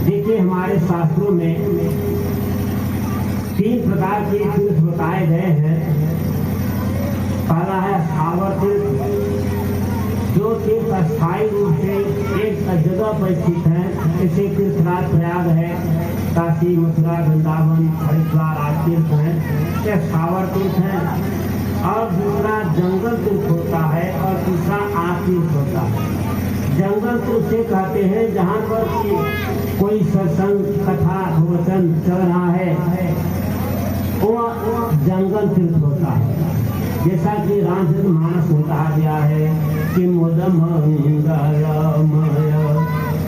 देखिए हमारे शास्त्रों में 3 प्रकार के तीर्थ बताए गए हैं। पहला है स्थावर तीर्थ, जो तीर्थ अस्थायी रूप से एक जगह पर स्थित है, जैसे तीर्थराज प्रयाग है, काशी मथुरा वृंदावन हरिद्वार आदि तीर्थ हैं, ये स्थावर तीर्थ हैं। और दूसरा जंगल तीर्थ होता है और तीसरा आग तीर्थ होता है। जंगल तीर्थ से कहते हैं जहाँ पर कोई सत्संग कथा प्रवचन चल रहा है, वो जंगल तीर्थ होता है। जैसा कि रामचरितमानस में कहा गया है कि मुद मंगलमय,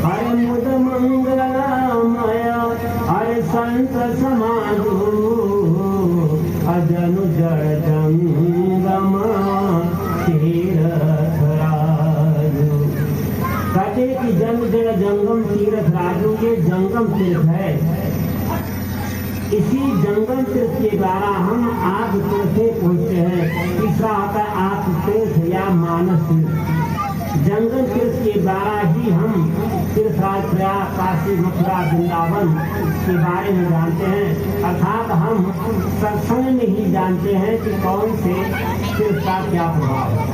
अरे मुद मंगलमय, अरे संत समाजो, अजनु जड़ जंगम तीरथ राजू। कहते कि जन्म जड़ जंगम तीरथ राजू, ये जंगम तीर्थ है। इसी जंगम तीर्थ के द्वारा हम आग तीर्थ से पहुँचते हैं। तीसरा होता है आग तीर्थ या मानस तीर्थ। जंगम तीर्थ के द्वारा ही हम तीर्थराज प्रयाग काशी मथुरा वृंदावन के बारे में जानते हैं, अर्थात हम सत्संग में ही जानते हैं कि कौन से तीर्थ का क्या प्रभाव है।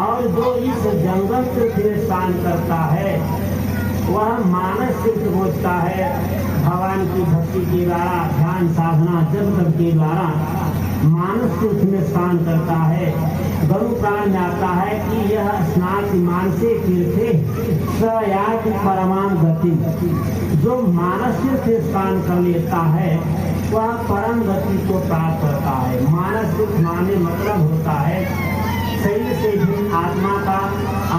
और जो इस जंगम तीर्थ में स्नान करता है वह मानस तीर्थ पहुँचता है। भगवान की भक्ति के द्वारा ध्यान साधना जप तप के द्वारा मानस तीर्थ में स्नान करता है। गरु पुराण में आता है कि यह स्नाति मानसे तीर्थे सयाति परमाम गति। जो मानस तीर्थ से स्नान कर लेता है वह परम गति को प्राप्त करता है। मानस तीर्थ माने मतलब होता है शरीर से भी आत्मा का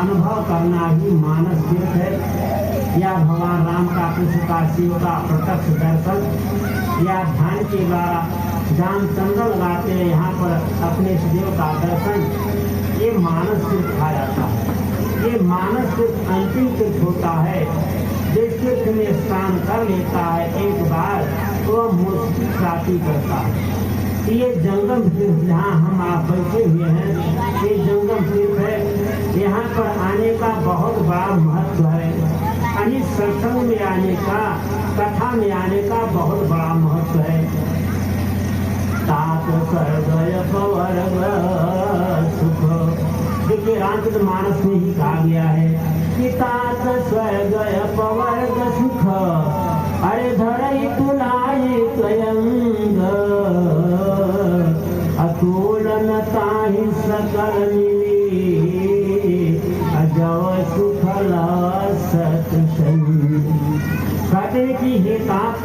अनुभव करना ही मानस तीर्थ है। या भगवान राम का कृष्ण का शिव का प्रत्यक्ष दर्शन, या ध्यान के द्वारा जान चंदन लगाते हैं यहाँ पर अपने देव का दर्शन, ये मानस तीर्थ कहा जाता है। ये मानस तीर्थ अंतिम तीर्थ होता है। जिस तीर्थ में स्नान कर लेता है एक बार तो मोक्ष की प्राप्ति करता है। ये जंगम तीर्थ जहाँ हम आप बैठे हुए हैं, ये जंगम तीर्थ है। यहाँ पर आने का बहुत बड़ा महत्व है। यानी सत्संग में आने का, कथा में आने का बहुत बड़ा महत्व है। तात स्वर्गय पवर्ग सुख, देखिए रामचरितमानस में ही कहा गया है कि तात स्वर्गय पवर्ग सुख, अरे धरई तुलाई त्वयंग, अतुलन ताहि सकल मिली, अजव सुफल सत्संग। कहते कि हे तात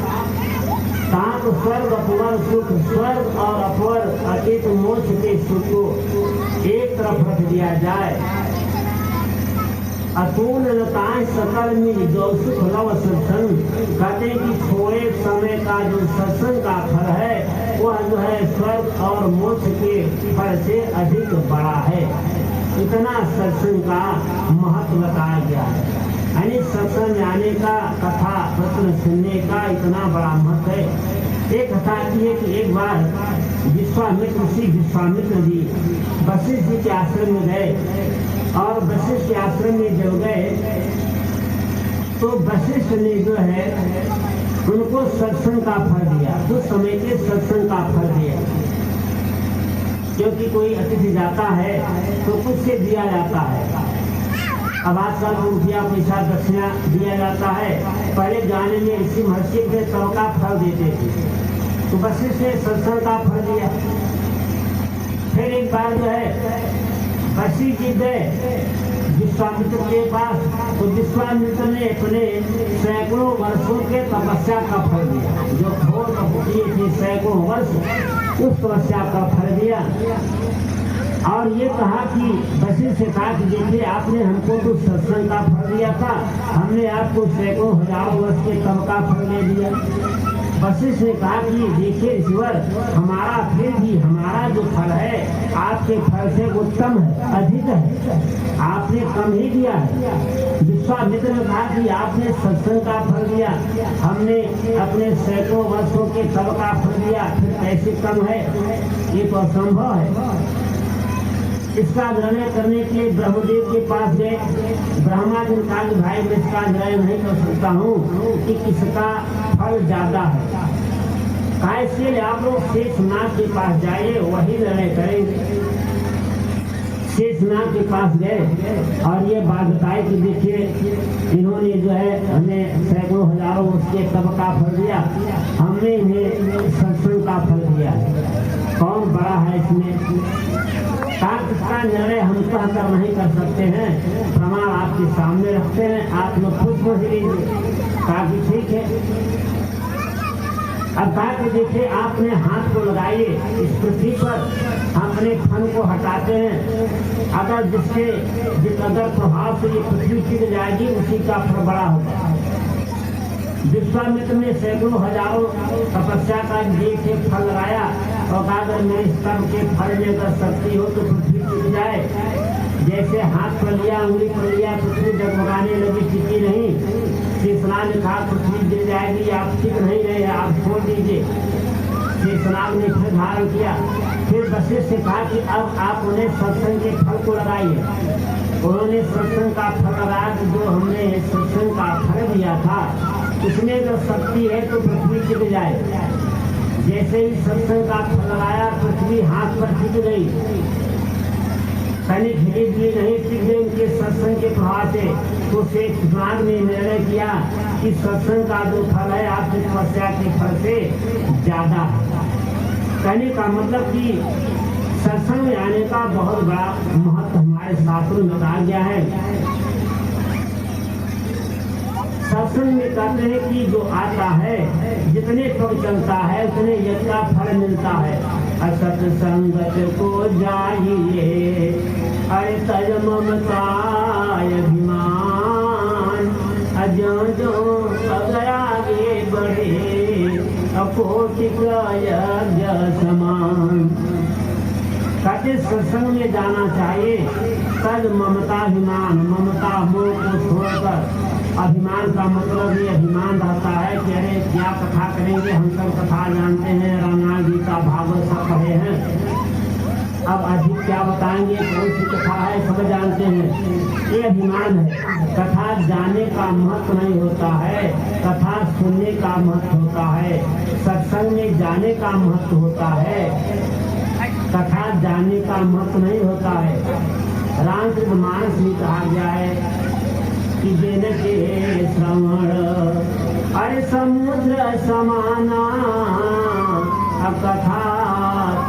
स्वर्ग अपवर सुख, स्वर्ग और अपवर अतीत मोक्ष के सुख को एक तरफ रख दिया जाए। अतुल लताएं सकल मिली, जो सुख लव सत्संग। कहते कि थोड़े समय का जो सत्संग का फल है वह जो है स्वर्ग और मोक्ष के फल से अधिक बड़ा है। इतना सत्संग का महत्व बताया गया है। यानी सत्संग में आने का, कथा प्रश्न सुनने का इतना बड़ा महत्व है। एक कथा की है कि एक बार विश्वामित्र जी वशिष्ठ जी के आश्रम में गए, और वशिष्ठ के आश्रम में जब गए तो वशिष्ठ ने जो है उनको सत्संग का फल दिया, कुछ समय के सत्संग का फल दिया। क्योंकि कोई अतिथि जाता है तो कुछ से दिया जाता है। अब आजकल रुपया पैसा दक्षिणा दिया जाता है, पहले जाने में इसी महर्षि के तब का फल देते थे। तो वशिष्ठ ने सत्संग का फल दिया। फिर एक बार जो है वशिष्ठ जी गए विश्वामित्र के पास, तो विश्वामित्र ने अपने सैकड़ों वर्षों के तपस्या का फल दिया। जो घोर किए थे सैकड़ों वर्ष, उस तपस्या का फल दिया। और ये कहा कि वशिष्ठ से कहा कि देखिए आपने हमको तो सत्संग का फल दिया था, हमने आपको सैकड़ों हजारों वर्ष के तप का फल दे दिया। वशिष्ठ ने कहा कि देखिए ईश्वर, हमारा फिर भी हमारा जो फल है आपके फल से उत्तम है, अधिक है, आपने कम ही दिया है। विश्वामित्र ने कहा कि आपने सत्संग का फल दिया, हमने अपने सैकड़ों वर्षों के तप का फल दिया, फिर कैसे कम है? ये तो असंभव है। इसका निर्णय करने के लिए ब्रह्मदेव के पास गए। ब्रह्मा जी ने कहा कि भाई मैं इसका निर्णय नहीं कर सकता हूँ कि किसका फल ज्यादा है। कहा इसलिए आप लोग शेषनाग के पास जाइए, वही निर्णय करेंगे। शेषनाग के पास गए और ये बात बताई कि देखिए इन्होंने जो है हमें सैकड़ों हजारों उसके तब का फल दिया, हमने इन्हें सत्संग का फल दिया, कौन बड़ा है इसमें। इसका निर्णय हम कहकर नहीं कर सकते हैं, प्रमाण आपके सामने रखते हैं, आप लोग खुद समझ लीजिए। कहा कि ठीक है। अब कहा कि देखिए आपने हाथ को लगाइए इस पृथ्वी पर, अपने फन को हटाते हैं, अगर जिस अगर प्रभाव से ये पृथ्वी टिक जाएगी उसी का फल बड़ा होगा। विश्वामित्र ने सैकड़ों हजारों तपस्या का एक एक फल लगाया और कहा अगर मेरे स्तंभ के फल में अगर शक्ति हो तो पृथ्वी टिक जाए। जैसे हाथ पर लिया, उंगली पर लिया, पृथ्वी डगमगाने लगी, टिकी नहीं। शेषनाग ने कहा पृथ्वी गिर जाएगी, आप टिक नहीं रहे, आप छोड़ दीजिए। शेषनाग ने फिर धारण किया। फिर वशिष्ठ से कहा कि अब आप उन्हें सत्संग के फल को लगाइए। उन्होंने सत्संग का फल लगाया कि जो हमने सत्संग का फल दिया था उसमें अगर शक्ति है तो पृथ्वी टिक जाए। जैसे ही सत्संग का फल लगाया पृथ्वी हाथ पर टिक गई, कहीं धीरे धीरे नहीं टिक गई उनके सत्संग के प्रभाव से। तो शेषनाग ने निर्णय किया कि सत्संग का जो फल है आपकी तपस्या के फल से ज्यादा है। कहने का मतलब कि सत्संग में आने का बहुत बड़ा महत्व हमारे शास्त्रों में बताया गया है। सत्संग में कहते हैं कि जो आता है जितने पग चलता है उतने यज्ञ का फल मिलता है। असत संगत को जाइए, अरे तज ममताय अभिमान, अजो जो अगर आगे बढ़े अकोटिक यज्ञ समान। कहते सत्संग में जाना चाहिए, तज ममताभिमान, ममता मोह को छोड़कर। अभिमान का मतलब ये अभिमान रहता है कि अरे क्या कथा करेंगे, हम सब कथा जानते हैं, रामायण गीता भागवत सब पढ़े हैं, अब अधिक क्या बताएंगे, कौन सी कथा है सब जानते हैं, ये अभिमान है। कथा जानने का महत्व नहीं होता है, कथा सुनने का महत्व होता है, सत्संग में जाने का महत्व होता है, कथा जानने का महत्व नहीं होता है। रामचरितमानस में कहा गया है कि दिन के श्रवण अरे समुद्र समाना, कथा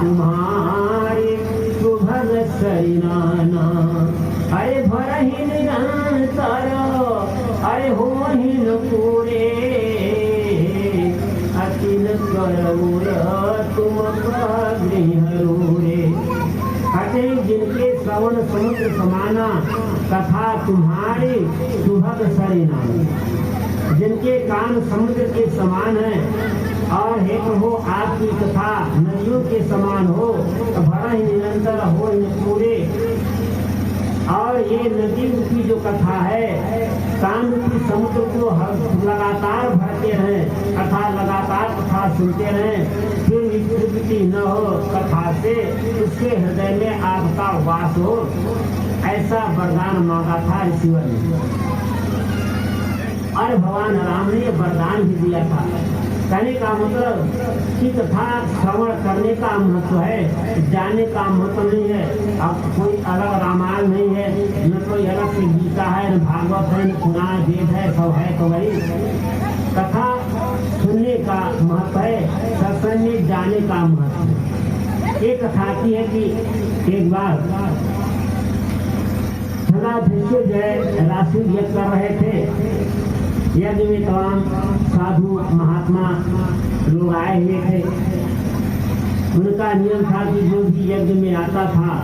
तुम्हारी सुभग सरिनाना, अरे भरहि निरंतर अरे हो ही न पूरे, अतिन करौर तुम गृहरूरे। कहते जिनके श्रवण समुद्र समाना, कथा तुम्हारी सुभग सरिना, जिनके कान समुद्र के समान है और हे प्रभु आपकी कथा नदियों के समान हो, भरा ही निरंतर हो पूरे। और ये नदी की जो कथा है कान की समुद्र को लगातार भरते रहें, कथा लगातार कथा सुनते रहें, फिर विकृति न हो कथा से, उसके हृदय में आपका वास हो, ऐसा वरदान मांगा था ईश्वर ने। और भगवान राम ने वरदान भी दिया था। कहने का मतलब कि कथा श्रवण करने का महत्व है, जानने का महत्व नहीं है। अब कोई अलग रामायण नहीं है, न कोई अलग से गीता है, न भागवत है, न पुराण वेद है, सब है तो वही। कथा सुनने का महत्व है, सत्संग में जाने का महत्व। एक कथा की है कि एक बार जय राशि यज्ञ कर रहे थे। यज्ञ में तमाम साधु महात्मा लोग आए हुए थे। उनका नियम था कि जो भी यज्ञ में आता था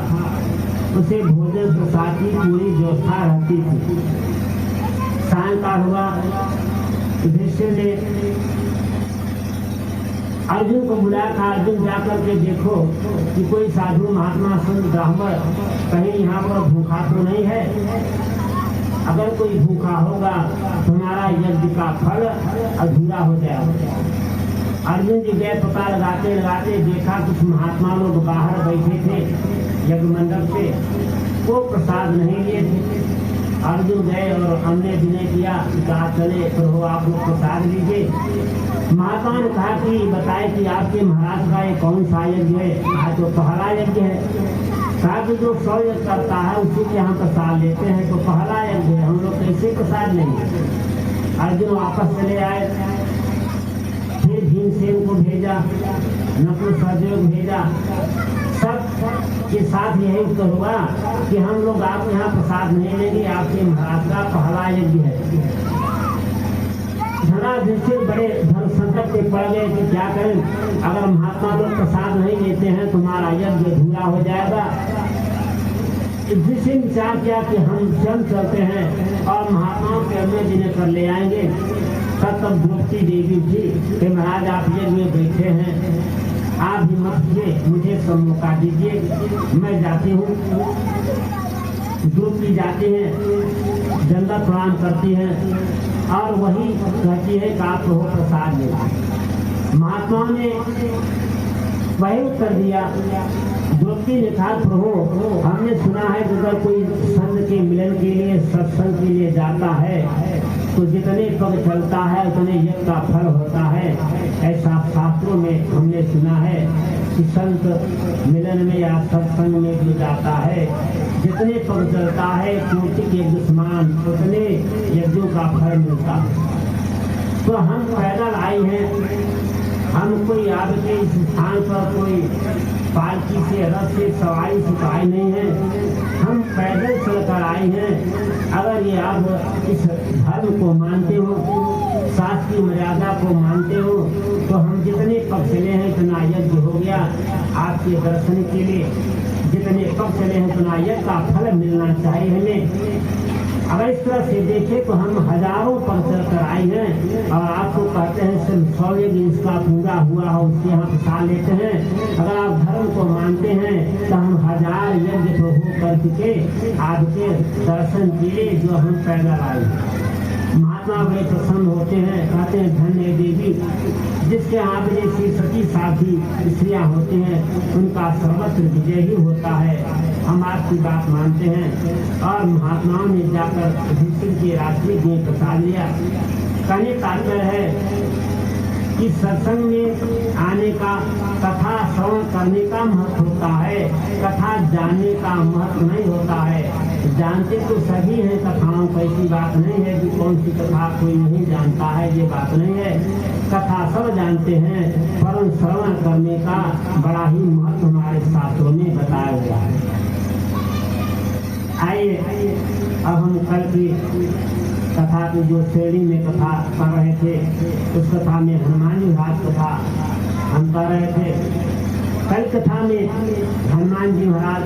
उसे भोजन प्रसाद की पूरी व्यवस्था रहती थी। सायंकाल हुआ, युधिष्ठिर ने अर्जुन को बुलाया था, अर्जुन जाकर के देखो कि कोई साधु महात्मा संत ब्राह्मण कहीं यहाँ पर भूखा तो नहीं है। अगर कोई भूखा होगा तुम्हारा यज्ञ का फल अधूरा हो जाएगा। अर्जुन जी गए, पता लगाते लगाते देखा कुछ महात्मा लोग बाहर बैठे थे। यज्ञ मंडप से, वो प्रसाद नहीं लिए थे। अर्जुन गए और हमने विनय किया, कहा चले प्रभु आप लोग प्रसाद लीजिए। माता ने कहा कि बताए कि आपके महाराज का ये कौन सा यज्ञ है? आज तो पहला यज्ञ है। कहा कि जो 100 यज्ञ करता है उसी के हम प्रसाद लेते हैं, तो पहला यज्ञ है, हम लोग कैसे प्रसाद लेंगे? अर्जुन वापस चले आए, फिर भीमसेन को भेजा, नकुल सहदेव को भेजा, सब के साथ यही उत्तर हुआ कि हम लोग आप यहाँ प्रसाद नहीं लेंगे, आपके महाराज का पहला यज्ञ है। धनाधीश बड़े धन संकट में पड़ गए कि क्या करें, अगर महात्मा लोग प्रसाद नहीं लेते हैं तुम्हारा यज्ञ अधूरा हो जाएगा। जिसे विचार किया कि हम स्वयं चलते हैं और महात्माओं के अन्य जिन्हें कर ले आएंगे। तब द्रौपदी देवी थी कि महाराज आप यज्ञ में बैठे हैं, आप हिम्मत कीजिए, मुझे सब मौका दीजिए, मैं जाती हूँ। द्रौपदी जाती हैं, दंडवत प्रणाम करती हैं और वही कहती है कि आप हो प्रसाद ले। महात्मा ने वही उत्तर दिया। द्रौपदी ने कहा प्रभु हमने सुना है कि अगर कोई संत के मिलन के लिए सत्संग के लिए जाता है तो जितने पग चलता है उतने यज्ञ का फल होता है। ऐसा शास्त्रों में हमने सुना है कि संत मिलन में या सत्संग में जो जाता है जितने पग चलता है कोटि के दुश्मन उतने यज्ञों का फल मिलता है। तो हम पैदल आए हैं, हम कोई आपके इस स्थान पर कोई पालकी से रथ से सवारी सिपाही नहीं है, हम पैदल चलकर आए हैं। अगर ये आप इस धर्म को मानते हो, शास्त्रीय मर्यादा को मानते हो, तो हम जितने पग चले हैं इतना यज्ञ हो गया। आपके दर्शन के लिए जितने पग चले हैं उतना यज्ञ का फल मिलना चाहिए हमें। अगर इस तरह से देखें तो हम हजारों पग चलकर आए हैं और आपको कहते हैं सिर्फ 100 यज्ञ इसका पूरा हुआ हो उसके यहाँ प्रसाद लेते हैं। अगर आप धर्म को मानते हैं तो हम 1000 यज्ञ तो हो कर चुके आपके दर्शन के लिए जो हम पैदल आए। महात्मा बड़े प्रसन्न होते हैं, कहते हैं धन्य देवी, जिसके हाथ जैसी सती साथी स्त्रियाँ होती हैं उनका सर्वत्र विजय ही होता है। हम आपकी बात मानते हैं। और महात्माओं ने जाकर युधिष्ठिर के रात्रि में प्रसाद लिया। कहने तात्पर्य है कि सत्संग में आने का, कथा श्रवण करने का महत्व होता है, कथा जानने का महत्व नहीं होता है। जानते तो सभी हैं कथाओं को, ऐसी बात नहीं है कि कौन सी कथा कोई नहीं जानता है, ये बात नहीं है। कथा सब जानते हैं, परंतु श्रवण करने का बड़ा ही महत्व हमारे शास्त्रों में बताया गया है। आइए अब हम कल की कथा की जो श्रेणी में कथा कर रहे थे उस कथा में हनुमान जी महाराज कथा हम कर रहे थे। कल कथा में हनुमान जी महाराज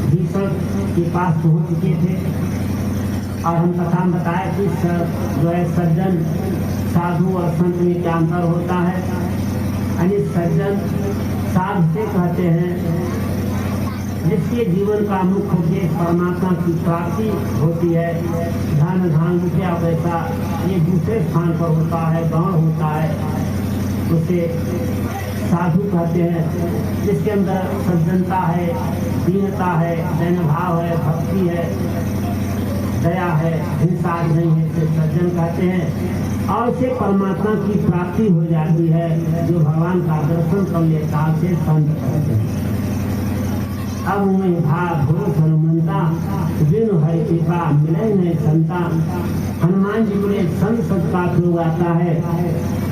भीष्म के पास पहुंच चुके थे और हम कथा में बताया कि जो है सज्जन साधु और संत में क्या अंतर होता है। यानी सज्जन साधु से कहते हैं जिसके जीवन का मुख्य उद्देश्य परमात्मा की प्राप्ति होती है। धन धान रुपया पैसा ये दूसरे स्थान पर होता है, गौण होता है, उसे साधु कहते हैं। जिसके अंदर सज्जनता है, दीनता है, दैन भाव है, भक्ति है, दया है, हिंसा नहीं है, इसे सज्जन कहते हैं। और उसे परमात्मा की प्राप्ति हो जाती है। जो भगवान का दर्शन कर लेता है उसे संत कहते हैं। अब उन्हें भाव भरोस हनुमंता जिन हरि कृपा मिले नहीं संता। हनुमान जी बोले संत शब्द का प्रयोग आता है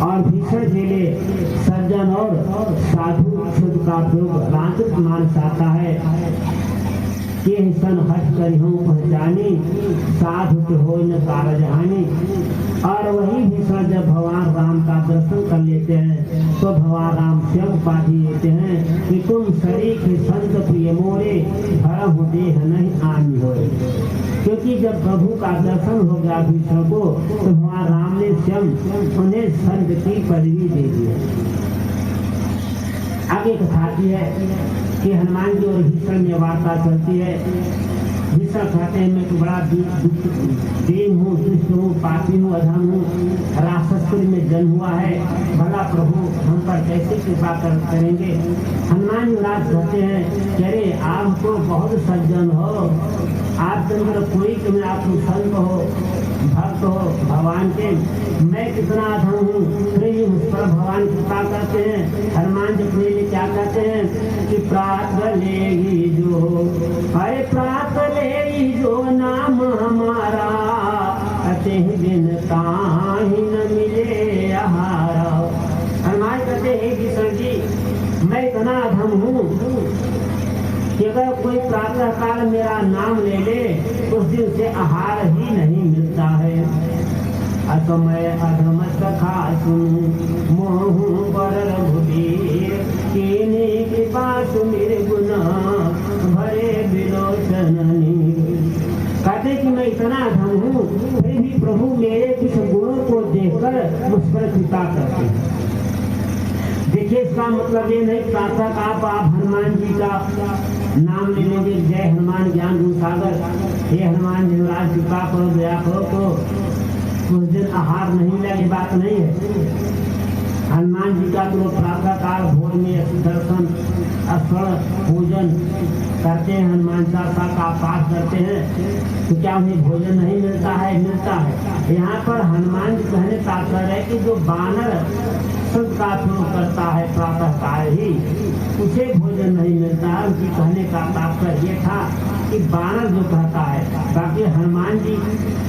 और भीषण के लिए सज्जन और साधु शब्द का प्रयोग रांचित मानस आता है। के सन हट कर हूँ पहचानी साधु के हो न कारजहानी। और वही भीषण जब भगवान राम का दर्शन कर लेते हैं तो भगवान राम स्वयं उपाधि देते हैं कि तुम शरीर के संत प्रिय मोरे भरम देह नहीं आनी हो। क्योंकि जब प्रभु का दर्शन हो गया भीषण को तो भगवान राम ने स्वयं उन्हें संत की पदवी दे दी। आगे कथा की है कि हनुमान जी और भीषण में वार्ता चलती है। भीषण कहते हैं मैं तो बड़ा दीन हूँ, दुष्ट हूँ, पापी हूँ, अधम हूँ, राक्षस राक्षसपुरी में जन्म हुआ है, भला प्रभु हम पर कैसे कृपा करेंगे। हनुमान महाराज कहते हैं कि अरे आप तो बहुत सज्जन हो, आप चंद्र कोई तुम्हें आप संत हो, भक्त हो भगवान के, मैं कितना अधम हूँ, फिर भी मुझ पर भगवान कृपा करते हैं। हनुमान जी अपने लिए क्या कहते हैं कि प्रात ले ही जो, अरे प्रात ले ही जो नाम हमारा, अते दिन ताहि न मिले आहारा। हनुमान कहते हैं किशन जी मैं इतना अधम हूँ कि अगर कोई प्रातः काल मेरा नाम ले ले उस दिन से आहार ही नहीं मिलता है। असमय अधम सखा सुनु मोहु बरर भुबीर, कीनी कृपा सुमिर गुना भरे बिलोचननी। कहते कि मैं इतना अधम हूँ, फिर भी प्रभु मेरे कुछ गुणों को देखकर मुझ पर कृपा करते हैं। देखिए इसका मतलब ये नहीं प्रातः आप हनुमान जी का नाम ले लेंगे, जय हनुमान ज्ञान गुण सागर, हे हनुमान जी महाराज कृपा करो दया करो तो कुछ दिन आहार नहीं मिला, ये बात नहीं है। हनुमान जी का तो प्रातः काल भोर में दर्शन स्मरण पूजन करते हैं, हनुमान चालीसा का पाठ करते हैं, तो क्या उन्हें भोजन नहीं मिलता है? मिलता है। यहाँ पर हनुमान जी कहने तात्पर्य है कि जो बानर सब का प्रयोग करता है प्रातः काल ही, उसे भोजन नहीं मिलता है। उनकी कहने का तात्पर्य ये था कि बानर जो कहता है, बाकी हनुमान जी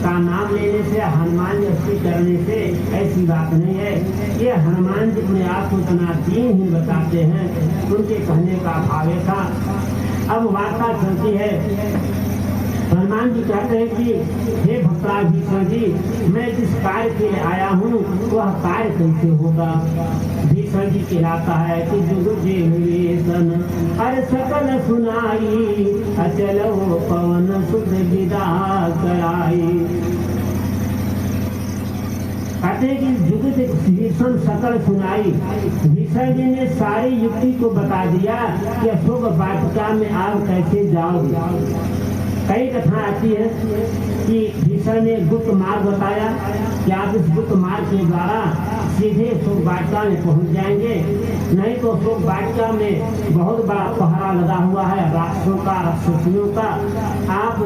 का नाम लेने से, हनुमान जी स्तुति करने से ऐसी बात नहीं है। ये हनुमान जी अपने आप को इतना दीनहीन बताते हैं, उनके कहने का भाव था। अब वार्ता चलती है, हनुमान जी कहते हैं कि हे भक्तराज भीष्म जी मैं जिस कार्य के लिए आया हूँ वह कार्य कैसे होगा। भीष्म जी कहलाता है कि जुग जेसन अरे सकल सुनाई, अचलो पवन सुध विदा कराई। कहते हैं कि जुग भीषण सकल सुनाई, भीष्म जी ने सारी युक्ति को बता दिया कि अशोक वाटिका में आप कैसे जाओगे। कई कथा आती है कि भीष्म ने गुप्त मार्ग बताया कि आप इस गुप्त मार्ग के द्वारा सीधे अशोक वाटिका में पहुंच जाएंगे, नहीं तो अशोक वाटिका में बहुत बड़ा पहरा लगा हुआ है राक्षसों का, राक्षसियों का, आप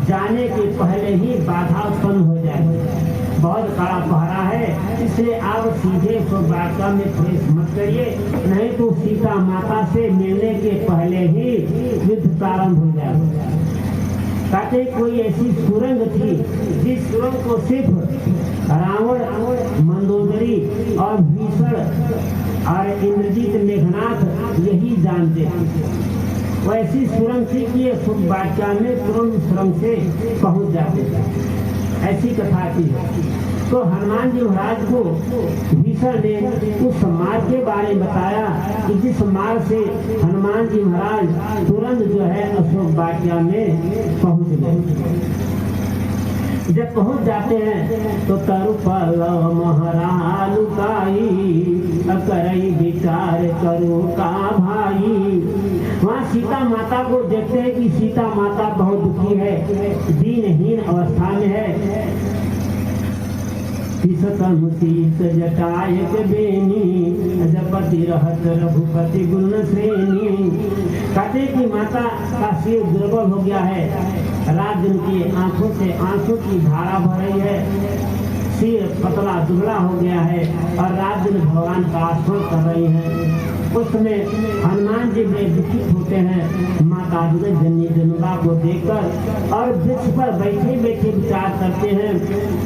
जाने के पहले ही बाधा उत्पन्न हो जाएगी, बहुत कड़ा पहरा है, इसलिए आप सीधे अशोक वाटिका में प्रवेश मत करिए, नहीं तो सीता माता से मिलने के पहले ही युद्ध प्रारंभ हो जाएगा। कहते कोई ऐसी सुरंग थी जिस सुरंग को सिर्फ रावण, मंदोदरी और भीषण और इंद्रजीत मेघनाथ यही जानते थे। वैसी सुरंग थी कि अशोक वाटिका में तुरंत सुरंग से पहुंच जाते थे, ऐसी कथा थी। तो हनुमान जी महाराज को भीष्म ने उस मार्ग के बारे में बताया कि जिस मार्ग से हनुमान जी महाराज तुरंत जो है अशोक वाटिका में पहुंच गए। जब पहुंच जाते हैं तो तरुपल महरा लुकाई, करई विचार करो का भाई। वहाँ सीता माता को देखते हैं कि सीता माता बहुत दुखी है, दीनहीन अवस्था में है। शीस जटायक बेनी, जपति रहत रघुपति गुण श्रेणी। कहते कि माता का सिर दुर्बल हो गया है, रात दिन की आंखों से आंसू की धारा बह रही है, सिर पतला दुबला हो गया है और रात दिन भगवान का आश्रय कर रही है। उसमें हनुमान जी बड़े दुखित होते हैं माता जननी जनुबा को देखकर, और वृक्ष पर बैठे बैठे विचार करते हैं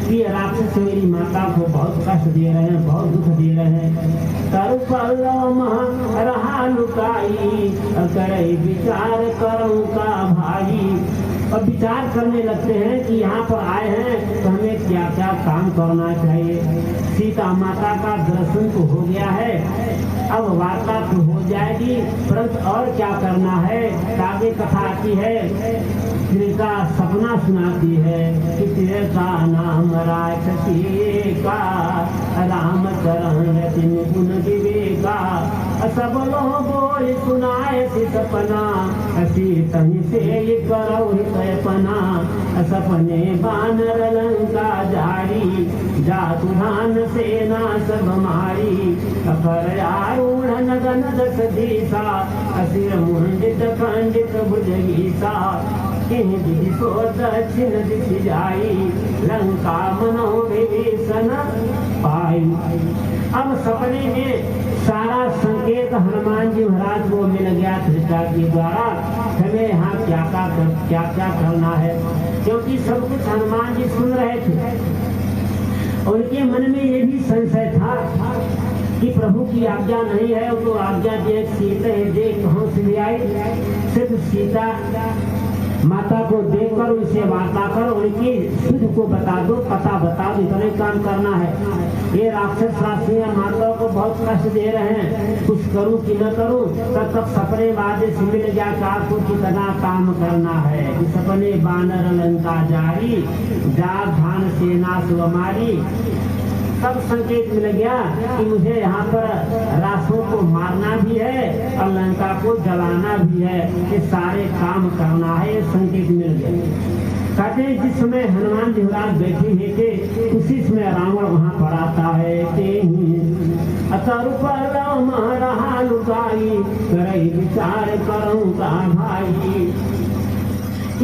कि राक्षस मेरी माता को बहुत कष्ट दे रहे हैं, बहुत दुख दे रहे हैं। तरुपल रहा लुकाई, करे विचार करूं का भाई। और विचार करने लगते हैं कि यहाँ पर आए हैं तो हमें क्या क्या काम करना चाहिए। सीता माता का दर्शन तो हो गया है, अब वार्ता तो हो जाएगी, परंतु और क्या करना है। आगे कथा आती है, तिनका सपना सुनाती है कि तेरे का नाम राक्षसी का, राम चरण रति गुण विवेका। सब लोग बोल सुनाए सपना, तही से करो कल्पना। सपने बानर लंका जारी, जातु धान सेना सब मारी अपर आरूढ़ नगन दस दिशा असिर मुंडित खंडित भुजगीसा किन दिशो दक्षिण दिश जाई लंका मनो विभीषण पाई। अब सपने में सारा संकेत हनुमान जी महाराज को मिल गया त्रिशा के द्वारा, हमें यहाँ क्या क्या करना है, क्योंकि सब कुछ हनुमान जी सुन रहे थे। उनके मन में ये भी संशय था कि प्रभु की आज्ञा नहीं है, तो आज्ञा देख सीता देख कहाँ से ले आई, सिर्फ सीता माता को देखकर उनसे वार्ता कर उनकी शुद्ध को बता दो, पता बता दो, इतने काम करना है। ये राक्षस राशियां माता को बहुत कष्ट दे रहे हैं, कुछ करूं कि न करूं, तब तक सपने वादे से मिल गया कि आपको कितना काम करना है। सपने बानर लंका जारी जात धान सेना सुमारी, सब संकेत मिल गया कि मुझे यहाँ पर रासों को मारना भी है और लंका को जलाना भी है, ये सारे काम करना है, ये संकेत मिल गया। कहते हैं जिस समय हनुमान जी महाराज बैठे हुए थे उसी समय रावण वहाँ पर आता है। रहा लुकाई करई विचार करूँ का भाई,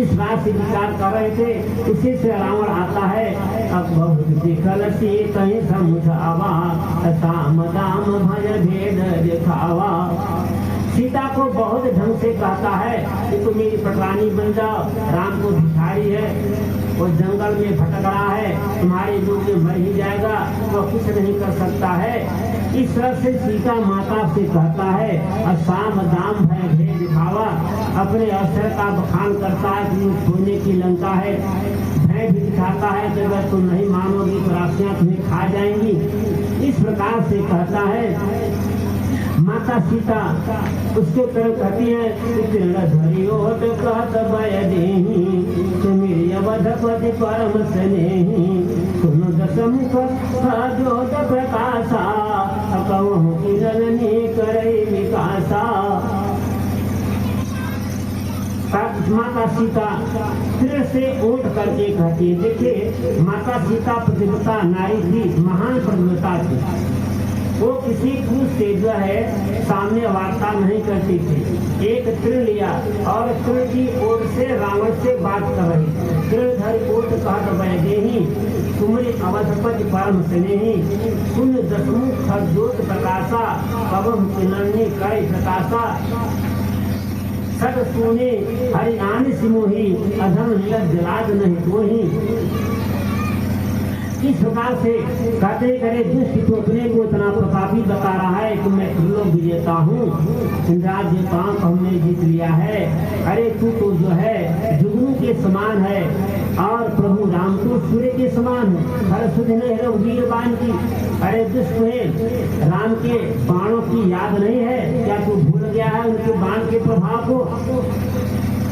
इस बात से विचार कर रहे थे, उसी से रावण आता है। अब बहुत दिखल सी कहीं समझावा साम दाम भय भेद दिखावा, सीता को बहुत ढंग से कहता है कि तुम मेरी पटरानी बन जाओ, राम को भिखारी है, वो जंगल में भटक रहा है, तुम्हारे लोग में मर ही जाएगा, वो कुछ नहीं कर सकता है। इस तरह से सीता माता से कहता है और साम दाम भय भेद दिखावा, अपने अवसर का बखान करता है कि सोने की लंका है, भय भी दिखाता है कि अगर तुम नहीं मानोगी तो राक्षियां तुम्हें खा जाएंगी। इस प्रकार से कहता है। माता सीता उसके तरफ कहती है अवधपति परम स्नेही तुम दशमुख प्रकाशा करे विकासा। माता सीता फिर से उठ करके कहती है, देखिए माता सीता प्रतिव्रता नारी थी, महान प्रतिव्रता थी, वो किसी पुरुष से जो है सामने वार्ता नहीं करती थी। एक तृण लिया और तृण की ओर से रावण से बात कर रही, तृण धर ओट कहत वैदेही तुम्हारी अवधपति परम स्नेही पुण्य दशमुख खरजोत प्रकाशा पवन पिनन्नी करे प्रकाशा सद सोने हरियाण सिमोही अधम लज्जलाज नहीं तोही। इस प्रकार से कहते करे दुष्ट तो अपने को इतना प्रतापी बता रहा है कि मैं त्रिलोक विजेता हूँ, इंद्राज देवताओं को हमने जीत लिया है। अरे तू तो जो है जुगनू के समान है और प्रभु राम तो सूर्य के समान है, हर सुध नहीं रघुवीर बाण की। अरे दुष्ट है, राम के बाणों की याद नहीं है क्या, तू भूल गया है उनके बाण के प्रभाव को।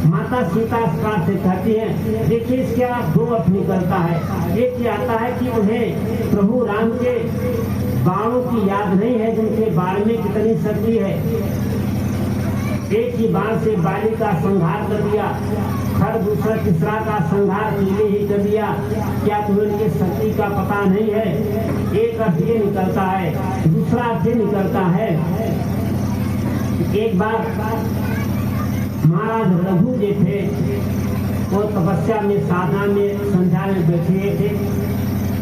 माता सीता इस बात से कहती है, देखिए इसका दो अर्थ निकलता है। एक ये आता है कि उन्हें प्रभु राम के बाणों की याद नहीं है जिनके बाण में कितनी शक्ति है। एक ही बाण से बाली का संहार कर दिया, हर दूसरा तीसरा का संहार पीले ही कर दिया, क्या तुम्हें उनकी शक्ति का पता नहीं है। एक अर्थ ये निकलता है। दूसरा अर्थ ये निकलता है, एक बार महाराज रघु जी थे, वो तपस्या में साधना में संध्या में बैठे थे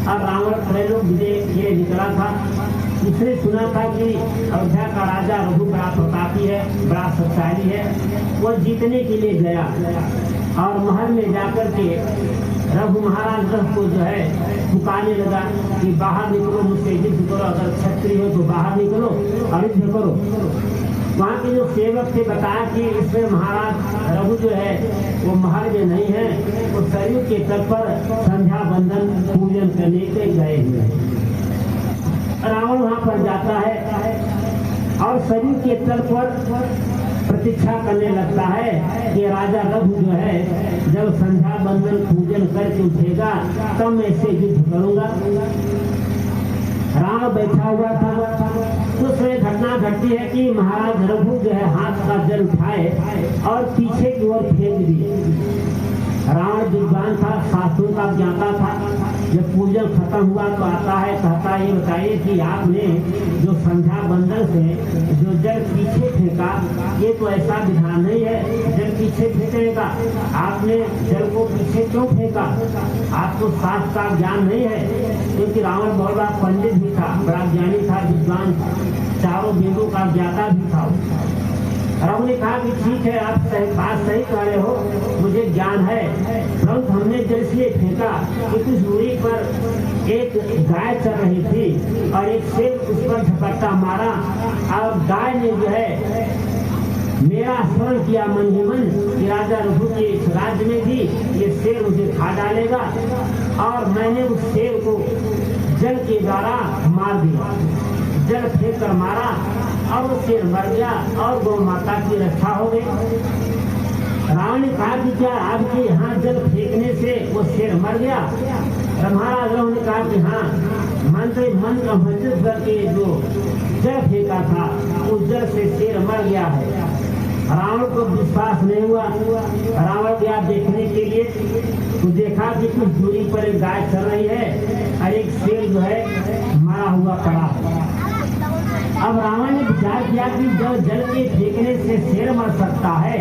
और रावण त्रैलोक विजय ये निकला था। इसने सुना था कि अयोध्या का राजा रघु बड़ा प्रतापी है, बड़ा शक्तिशाली है। वो जीतने के लिए गया और महल में जाकर के रघु महाराज रघु को जो है पुकारने लगा कि बाहर निकलो, मुझसे युद्ध करो, अगर क्षत्रिय हो तो बाहर निकलो और युद्ध करो। वहाँ के जो सेवक थे बताया कि इसमें महाराज रघु जो है वो महल में नहीं है, वो सरयू के तट पर संध्या बंदन पूजन करने के गए हुए। रावण वहाँ पर जाता है और सरयू के तट पर प्रतीक्षा करने लगता है कि राजा रघु जो है जब संध्या बंदन पूजन करके उठेगा तब मैं इससे युद्ध करूंगा। राम बैठा हुआ था, उसमें घटना घटती है कि महाराज रघु जो है हाथ का जल उठाए और पीछे की ओर फेंक दिए। रावण विद्वान था, शास्त्रों का ज्ञाता था। जब पूजन खत्म हुआ तो आता है, कहता ये बताइए कि आपने जो संध्या बंदर से जो जल पीछे फेंका, ये तो ऐसा विधान नहीं है जल पीछे फेंकने का। आपने जल को पीछे क्यों फेंका? आपको शास्त्र का ज्ञान नहीं है। क्योंकि रावण बहुत बड़ा पंडित भी था, बड़ा ज्ञानी था, विद्वान, चारों वेदों का ज्ञाता भी था। रावण ने कहा कि ठीक है, आप बात सही कह रहे हो, मुझे ज्ञान है, परंतु हमने जल इसलिए फेंका कि कुछ दूरी पर एक गाय चल रही थी और एक शेर उस पर झपट्टा मारा और गाय ने जो है मेरा स्मरण किया मन ही मन कि राजा रघु के इस राज्य में भी ये शेर मुझे खा डालेगा, और मैंने उस शेर को जल के द्वारा मार दिया। जल फेंक कर मारा और वो शेर मर गया और गौ माता की रक्षा हो गई। रावण ने कहा कि क्या आपके यहाँ जल फेंकने से वो शेर मर गया? महाराज रावण ने कहा कि हाँ, मन का मंजिल करके जो जल फेंका था उस जल से शेर मर गया है। रावण को विश्वास नहीं हुआ। रावण गया देखने के लिए तो देखा कि कुछ दूरी पर एक गाय चल रही है और एक शेर जो है मरा हुआ पड़ा है। अब रावण ने विचार किया कि जब जल के फेंकने से शेर मर सकता है,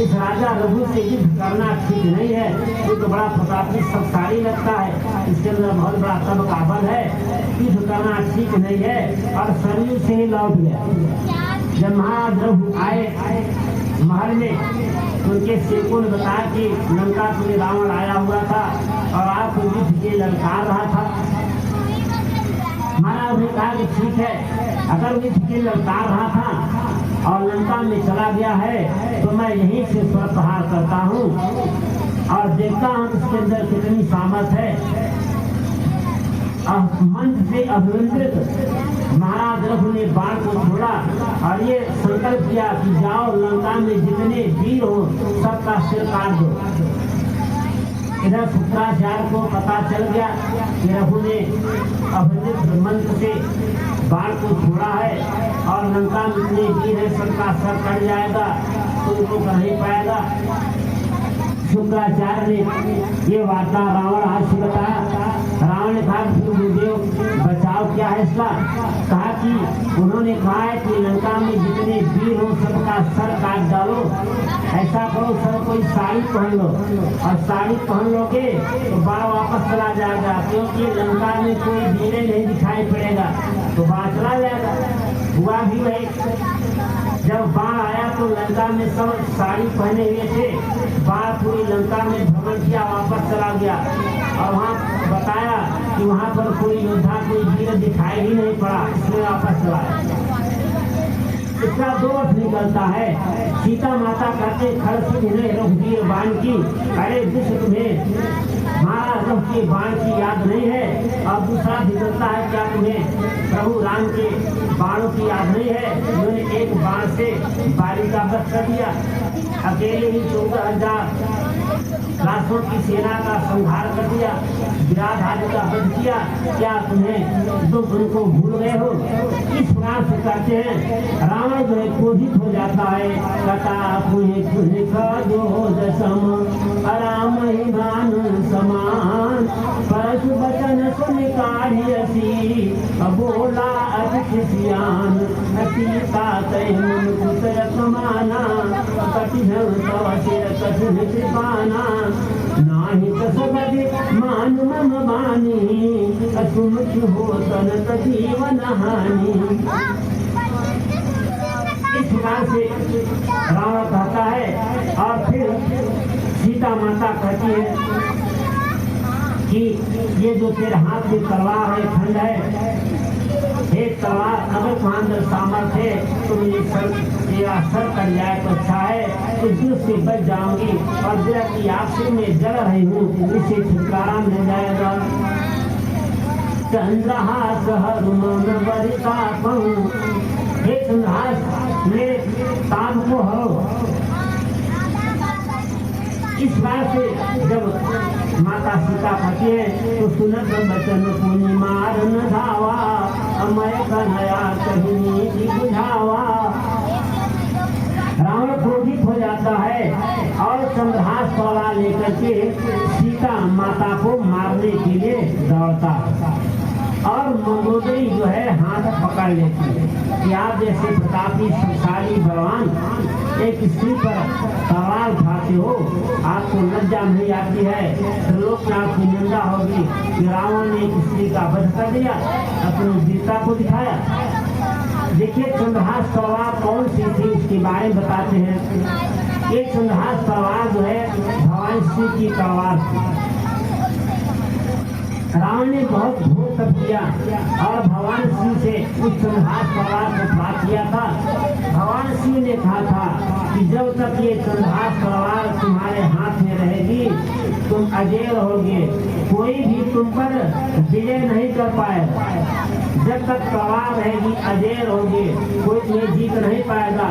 इस राजा रघु से युद्ध करना ठीक नहीं है। ये तो बड़ा प्रतापी शक्तिशाली लगता है, इसके अंदर बहुत बड़ा तब का बल है, युद्ध करना ठीक नहीं है। और सरयू से ही लौट गया। जब महाराज रघु आए महल में, उनके सेवकों ने बताया कि लंका में रावण आया हुआ था और आपको युद्ध के ललकार रहा था। महाराज ने कहा कि ठीक है, अगर युद्ध के ललकार रहा था और लंका में चला गया है तो मैं यहीं से स्वर प्रहार करता हूँ और देखता हूँ इसके अंदर कितनी सामर्थ है। मंत्र से अभिमंत्रित महाराज रघु ने बाण को छोड़ा और ये संकल्प किया कि जाओ लंका में जितने वीर हो सबका सिर काट दो। इधर शुक्राचार्य को पता चल गया कि रघु ने अभिमंत्रित मंत्र से बाण को छोड़ा है और लंका में जितने वीर है सबका सर कट जाएगा, तो उनको कर नहीं पाएगा। शुक्राचार्य ने ये वार्ता रावण आज से बताया। रावण ने कहा गुरुदेव बचाव क्या है इसका? कहा कि उन्होंने कहा है कि लंका में जितने वीर हो सबका सर काट डालो। ऐसा करो, सब कोई साड़ी पहन लो और साड़ी पहन लोगे तो बाण वापस चला जाएगा, क्योंकि लंका में कोई वीर नहीं दिखाई पड़ेगा तो बाण चला जाएगा। हुआ भी वही। जब बाण आया तो लंका में सब साड़ी पहने हुए थे, बाण पूरी लंका में भ्रमण किया, वापस चला गया और वहाँ बताया कि वहाँ पर कोई योद्धा कोई वीर दिखाई ही नहीं पड़ा, इसलिए वापस चला गया। इसका दो अर्थ निकलता है। सीता माता कहते खड़सी नहीं रघुवीर बाण की, अरे विश्व तुम्हें महाराज रघु के बाण की याद नहीं है। और दूसरा निकलता है क्या तुम्हें प्रभु राम के बाणों की याद नहीं है? उन्होंने एक बाण से बारी का वध कर दिया, अकेले ही 14,000 राष्ट्रों की सेना का संहार कर दिया, विराट आदि का वध किया। क्या तुम्हें तुम उनको भूल गए हो? इस प्रकार से करते हैं। रावण जो है क्रोधित हो जाता है, कटा राम ही मान समान परशु वचन सुन काढ़ियसी बोला अति सियान सीता तय मन कुतर कमाना कठिन तव सिर कठिन कृपाना नाही कसबदि मान मम बानी असुमुख हो तन जीवन हानि। इस प्रकार से रावण कहता है और फिर सीता माता कहती है कि ये जो तेरे हाथ में तलवार है खंड है, एक तलवार अगर तुम्हारे अंदर सामर्थ्य है तो मेरा सर कट जाए तो अच्छा है, तो दिल से बच जाऊंगी और दिल की आग से मैं जल रही हूँ, इससे छुटकारा मिल जाएगा। चंद्रहास हरुमन वरिता कहूँ, हे चंद्रहास मेरे ताप को हो। इस बात से जब माता सीता कहती है तो सुनत बचन पुनि मारन धावा अमय कन्हैया कहीं बुझावा। रावण क्रोधित हो जाता जाता है और चंद्रहास तलवार लेकर के सीता माता को मारने के लिए दौड़ता है और मंदोदरी जो है हाथ पकड़ लेती है कि आप जैसे प्रतापी शक्तिशाली बलवान एक स्त्री पर तलवार उठाते हो, आपको लज्जा नहीं आती है, लोक में आपकी निंदा होगी कि रावण ने एक स्त्री का वध कर दिया, अपनी वीरता को दिखाया। देखिए चंद्रहास तलवार कौन सी थी उसके बारे में बताते हैं। ये चंद्रहास तलवार जो है भगवान शिव की तलवार थी। रावण ने बहुत घोर तप किया और भगवान शिव से उस चंद्रहास तलवार को प्राप्त किया था। भगवान शिव ने कहा था कि जब तक ये चंद्रहास तलवार तुम्हारे हाथ में रहेगी तुम अजय रहोगे, कोई भी तुम पर विजय नहीं कर पाएगा। जब तक तलवार रहेगी अजय रहोगे, कोई तुम्हें जीत नहीं पाएगा।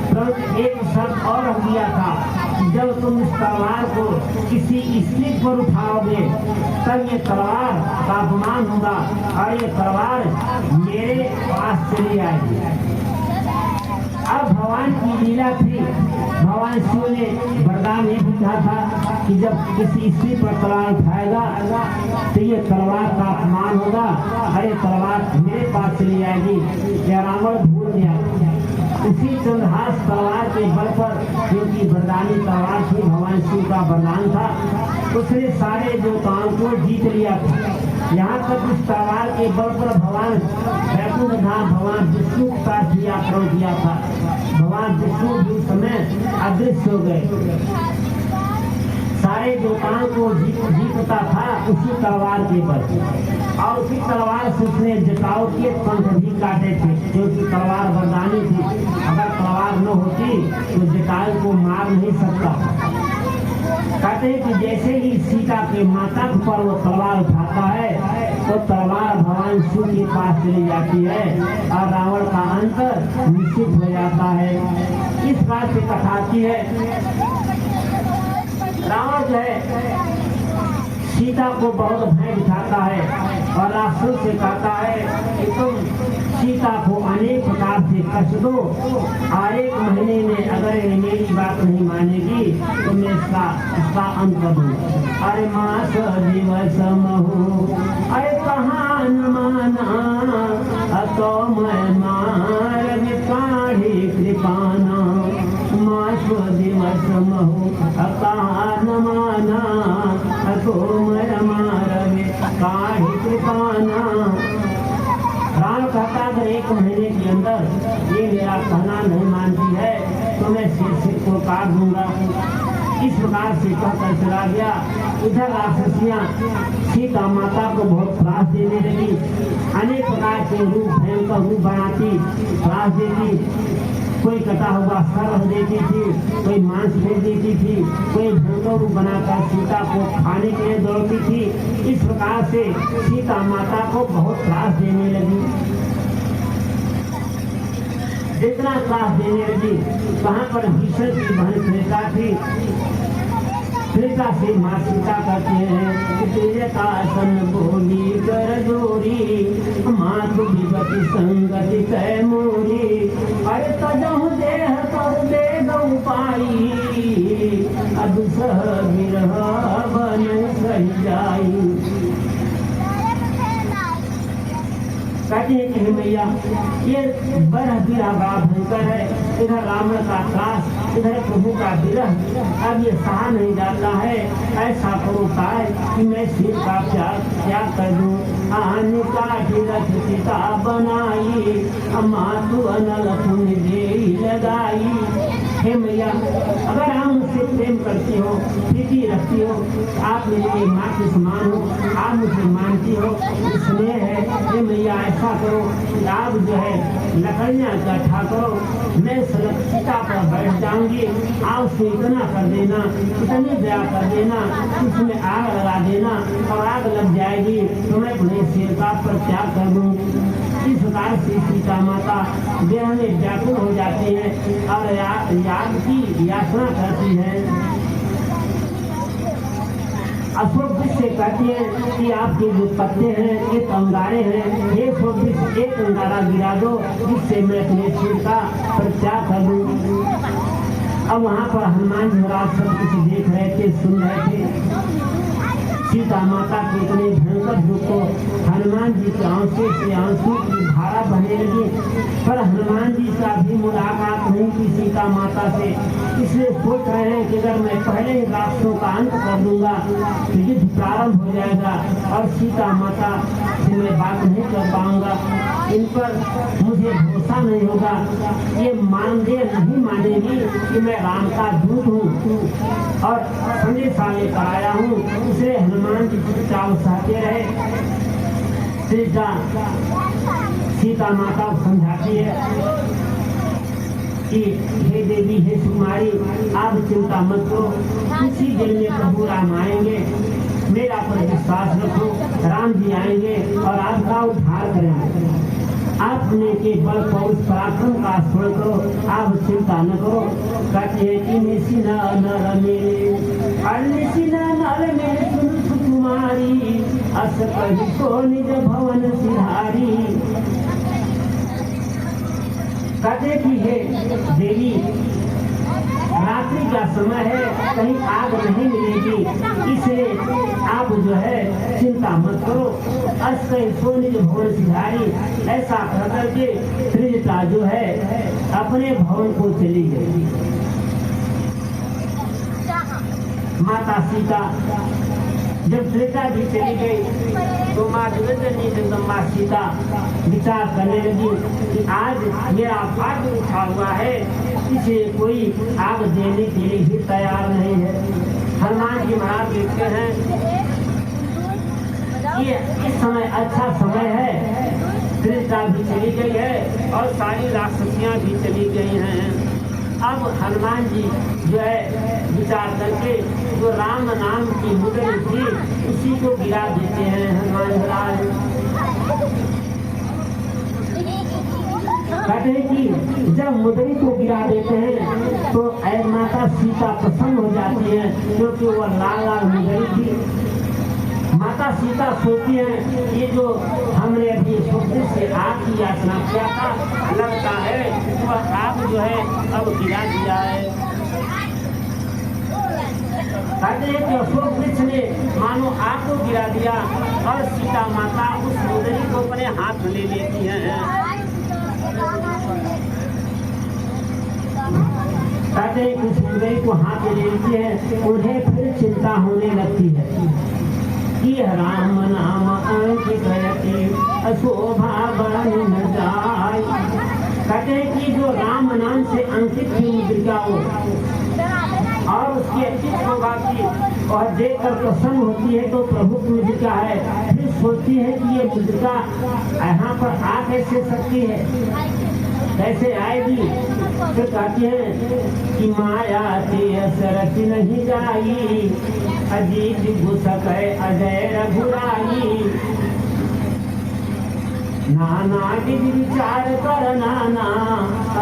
परंतु एक शर्त और रख दिया था कि जब तुम इस तलवार को किसी स्त्री पर उठाओगे तब ये तलवार का अपमान होगा और ये तलवार मेरे पास चली आएगी। अब भगवान की लीला थी, भगवान शिव ने वरदान ये भी कहा था कि जब किसी स्त्री पर तलवार उठाएगा तो ये तलवार का अपमान होगा, अरे तलवार मेरे पास चली आएगी। या रावण भूल गया उसी चंद्रहास तलवार के बल पर, क्योंकि वरदानी तलवार थी, भगवान शिव का वरदान था, उसने सारे देवताओं को जीत लिया था। यहाँ तक उस तलवार के बल पर भगवान वैकुंठ धाम भगवान विष्णु के पास भी आक्रमण किया था। भगवान विष्णु भी उस समय अदृश्य हो गए। सारे देवताओं को जीतता था उसी तलवार के बल, और उसी तलवार से उसने जटाओं के पंख भी काटे थे, क्योंकि तलवार वरदानी थी। अगर तलवार न होती तो जटायु को मार नहीं सकता। कहते हैं कि जैसे ही सीता के माता पर वो तलवार उठाता है तो तलवार भगवान शिव के पास चली जाती है और रावण का अंत निश्चित हो जाता है। इस बात से कथा आती है, रावण जो है सीता को बहुत भय दिखाता है और राक्षस से कहता है कि तुम सीता को अनेक प्रकार से कष्ट दो और 1 महीने में अगर ये मेरी बात नहीं मानेगी तो मैं इसका अंत कर दूँ। अरे मास दिवस महू, अरे कहाँ न माना तो मैं मार काढ़ी कृपाना। मास दिवस महू कहाँ न माना तो मैं मार काढ़ी कृपाना। राम कहता अगर 1 महीने के अंदर ये मेरा कहना नहीं मानती है तो मैं सिर को काट दूंगा। इस प्रकार से कहकर चला गया। इधर राक्षसियां सीता माता को बहुत त्रास देने लगी, अनेक प्रकार के रूप भयंकर रूप बनाती, त्रास देती। कोई कटा हुआ सर रख देती थी, कोई मांस फेंक देती थी, कोई भयंकर रूप बनाकर सीता को खाने के लिए दौड़ती थी। इस प्रकार से सीता माता को बहुत त्रास देने लगी। जितना त्रास देने लगी वहाँ पर भीषण की बहन श्वेता थी। श्वेता से माँ सीता कहते हैं तेरे का सन बोली कर जोरी, माँ तू विगति संगति तय मोरी। अरे तजहु देह पर दे दऊ पाई, अब सह विरह बन सही जाई। कहते हैं कि मैया ये बड़ा विरह बड़ा भयंकर है। इधर रावण का त्रास, इधर प्रभु का विरह, अब ये सहा नहीं जाता है। ऐसा करो उपाय कि मैं शिव का त्याग कर दूं। आने का रथ सीता बनाई, मातु अनल पुन दे लगाई। हे मैया अगर आप मुझसे प्रेम करती हो, प्रीति रखती हो, आप मेरी माँ के समान हो, आप मुझे मानती हो, स्नेह है। हे मैया ऐसा करो कि आप जो है लकड़ियाँ इकट्ठा करो, मैं सीता पर बैठ जाऊंगी, आप उसे इतना कर देना, इतनी दया कर देना, उसमें आग लगा देना और आग लग जाएगी तो मैं अपने सीता पर त्याग कर दूँ। इस प्रकार से सीता माता देह में व्याकुल हो जाती है और याग की याचना करती है। अशोक वृक्ष से कहती है कि आपके जो पत्ते हैं एक अंगारे हैं, एक वृक्ष एक अंगारा गिरा दो जिससे मैं अपने शिव का परित्याग कर दूं। अब वहां पर हनुमान जी महाराज सब कुछ देख रहे थे, सुन रहे थे। सीता माता के इतने भयंकर दुख को हनुमान जी के आंसू से आंसू की धारा बहने लगी, पर हनुमान जी का भी मुलाकात नहीं की सीता माता से। इसलिए सोच रहे हैं कि अगर मैं पहले ही राक्षसों का अंत कर दूंगा तो युद्ध प्रारंभ हो जाएगा और सीता माता से मैं बात नहीं कर पाऊंगा, इन पर मुझे भरोसा नहीं होगा, ये नहीं मानेगी कि मैं राम का दूत हूँ और संदेशा लेकर आया हूँ। इसलिए हनुमान जी चुपचाप सहते रहे। सीता माता समझाती है कि हे देवी, हे सुकुमारी, आप चिंता मत करो, उसी दिन में प्रभु राम आएंगे, मेरा पर विश्वास रखो, राम जी आएंगे और आपका उद्धार करेंगे। आपने के बल पौरुष पराक्रम का स्मरण करो, आप चिंता न करो। कहते हैं कि निशिना नर में सुन सुकुमारी, अस कही को निज भवन सिधारी। कहते कि हे देवी, रात्रि का समय है, कहीं आग नहीं मिलेगी, इसलिए आप जो है चिंता मत करो। अस्तय सोनी जो भवन सिधारी, ऐसा कहकर के त्रिजटा जो है अपने भवन को चली गई। माता सीता जब त्रिजटा भी चली गई तो माँ जगदम्बा सीता विचार करने लगी कि आज मेरा भाग्य उठा हुआ है, इसे कोई आग देने के लिए भी तैयार नहीं है। हनुमान जी महाराज देखते हैं ये इस समय अच्छा समय है, त्रिजटा भी चली गई है और सारी राक्षसियां भी चली गई हैं। अब हनुमान जी जो है विचार करके जो राम नाम की मुद्रा थी उसी को गिरा देते हैं। हनुमान महाराज कहते हैं कि जब मुद्री को गिरा देते हैं तो माता सीता प्रसन्न हो जाती है, क्योंकि वह लाल लाल मुद्री थी। माता सीता सोचती है ये जो हमने अभी स्वप्न से आग की याचना किया था, लगता है वह आग जो है अब गिरा दिया है। कहते हैं कि अशोक वृक्ष ने मानो आग को गिरा दिया और सीता माता उस मुद्री को अपने हाथ ले लेती हैं। कहते हैं कि उस मुद्री को हाथ ले लेती है, उन्हें फिर चिंता होने लगती है कि राम नाम अंकित अशोभा बन न जाए। कहते हैं कि जो राम नाम से अंकित थी मुद्रिका हो और उसकी अच्छी शोभा की और देखकर प्रसन्न होती है तो प्रभु की मुद्रिका है, फिर सोचती है कि ये मुद्रिका यहाँ पर आ कैसे सकती है, कैसे आएगी। फिर कहती है कि माया सरच नहीं जाई, अजीत घुसक अजय रघुराई। नाना विचार कर नाना,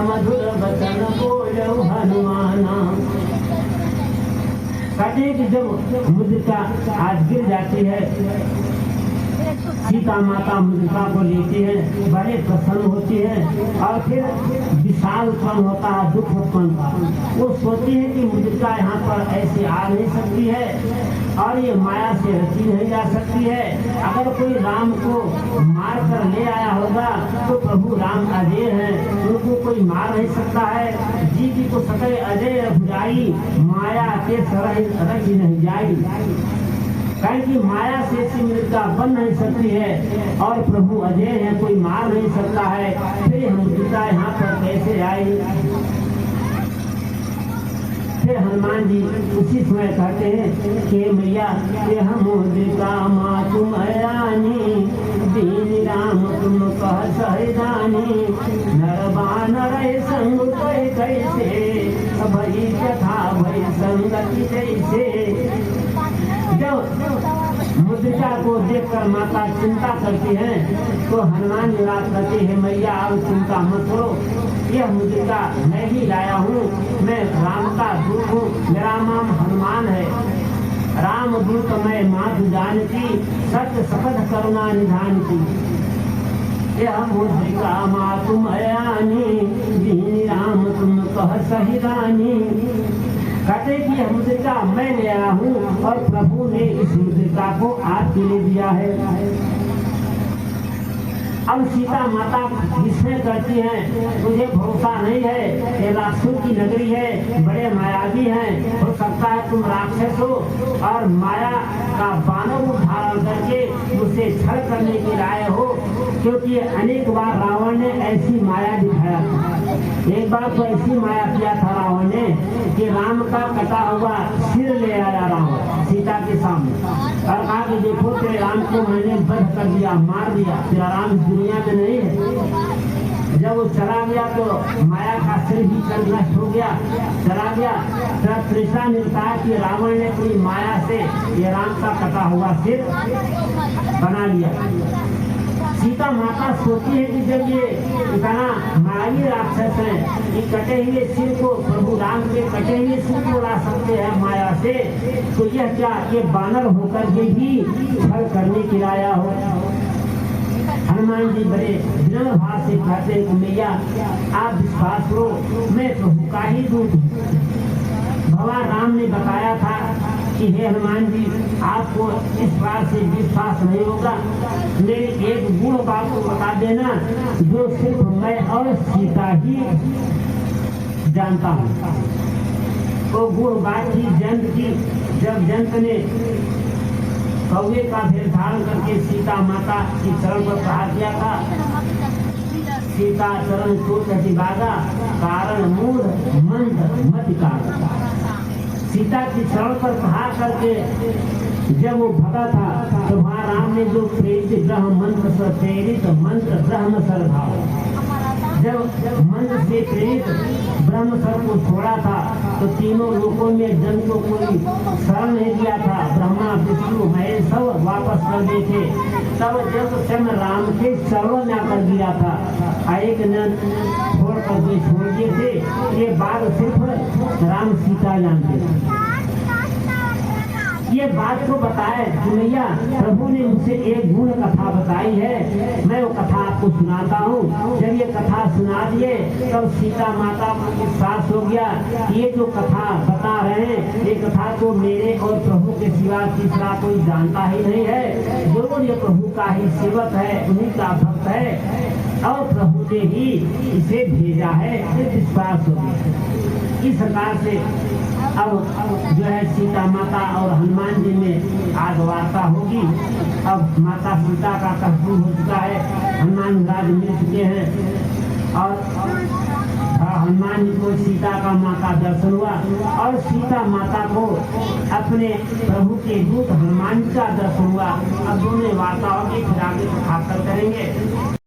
मधुर वचन बोलो हनुमाना। कहते कि जब मुद्रिका आज गिर जाती है, सीता माता मुद्रिका को लेती है, बड़े प्रसन्न होती है और फिर विशाल उत्पन्न होता है, दुख उत्पन्न का। वो सोचती है कि मुद्रिका यहाँ पर ऐसे आ नहीं सकती है और ये माया से रची नहीं जा सकती है। अगर कोई राम को मार कर ले आया होगा तो प्रभु राम अजय हैं, उनको कोई मार नहीं सकता है। जी की को सके अजय रघुराई, माया के सरह रच नहीं जाई। कि माया से ऐसी मुद्रिका बन नहीं सकती है और प्रभु अजय है, कोई मार नहीं सकता है, फिर मुद्रिका यहाँ पर कैसे आई। फिर हनुमान जी उसी समय कहते हैं कि मैया यह मुद्रिका माँ तुम रानी, दीन राम तुम कह सहदानी। नर बानर संग कैसे, भई कथा भई संगति जैसे। जब मुद्रिका को देखकर माता चिंता करती है तो हनुमान जी कहते हैं मैया अब चिंता मत करो, यह मुद्रिका मैं ही लाया हूँ, मैं राम का दूत हूँ, मेरा नाम हनुमान है। राम दूत मैं मात जानती, सत्य शपथ करुणा निधान की। यह मुद्रिका मातुम अयानी दीन राम तुम कह सही रानी। कहते कि यह मुद्रिका मैं ले आया हूँ और प्रभु ने इस मुद्रिका को आपके लिए दिया है। अब सीता माता विस्मय करती हैं, मुझे भरोसा नहीं है, ये राक्षसों की नगरी है, बड़े मायावी हैं, हो सकता है तुम राक्षस हो और माया का बानर रूप धारण करके मुझसे छल करने के लाए हो, क्योंकि अनेक बार रावण ने ऐसी माया दिखाया था। एक बार तो ऐसी माया किया था रावण ने कि राम का कटा हुआ सिर ले आया रावण सीता के सामने और कहा कि देखो तेरे राम को मैंने वध कर दिया, मार दिया, तेरा राम दुनिया में नहीं है। जब वो चला गया तो माया का सिर भी कल नष्ट हो गया, चला गया। तब तृष्णा मिलता है कि रावण ने पूरी माया से ये राम का कटा हुआ सिर बना लिया। सीता माता सोचती है कि जब ये इतना मायावी राक्षस है, ये कटे हुए सिर को प्रभु राम के कटे हुए सिर को ला सकते हैं माया से, तो यह क्या ये बानर होकर के भी छल करने के लाया हो। हनुमान जी बड़े विनम्र भाव से कहते हैं कि मैया आप विश्वास करो, मैं प्रभु का ही दूत हूँ। भगवान राम ने बताया था कि हे हनुमान जी आपको इस बात से विश्वास नहीं होगा, मेरी एक गुण बात को बता देना जो सिर्फ मैं और सीता ही जानता हूँ। वो गुण बात थी जंत की। जब जंत ने कौवे का भेष धारण करके सीता माता की चरण पर प्रहार किया था, सीता चरण चोट बागा कारण मूढ़ मंद मति कारण। सीता की चरण पर प्रहार करके जब वो भगा था तो वहाँ राम ने जो प्रेरित ब्रह्म मंत्र से प्रेरित मंत्र ब्रह्म सर भाव, जब मंत्र से प्रेरित ब्रह्म सर को छोड़ा था तो तीनों लोकों में जन को कोई शरण नहीं दिया था। ब्रह्मा विष्णु महेश सब वापस कर दिए थे। तब जब चंद्र राम के चरणों में आकर गिरा था, एक ने छोड़ करके छोड़ दिए थे। ये बात सिर्फ राम सीता जानते थे। ये बात को बताए मैया प्रभु ने मुझसे एक गुण कथा बताई है, मैं वो कथा आपको सुनाता हूँ। जब ये कथा सुना दिए तब सीता माता को विश्वास हो गया कि ये जो कथा बता रहे हैं ये कथा तो मेरे और प्रभु के सिवा तीसरा कोई जानता ही नहीं है। जो ये प्रभु का ही सेवक है, उन्हीं का भक्त है और प्रभु ने ही इसे भेजा है, फिर विश्वास हो गया। इस प्रकार से अब जो है सीता माता और हनुमान जी में आज वार्ता होगी। अब माता सीता का कसूर हो चुका है, हनुमान राज मिल चुके हैं और हनुमान जी को सीता का माँ का दर्शन हुआ और सीता माता को अपने प्रभु के दूत हनुमान का दर्शन हुआ। अब दोनों वार्ता होगी, फिर आगे करेंगे।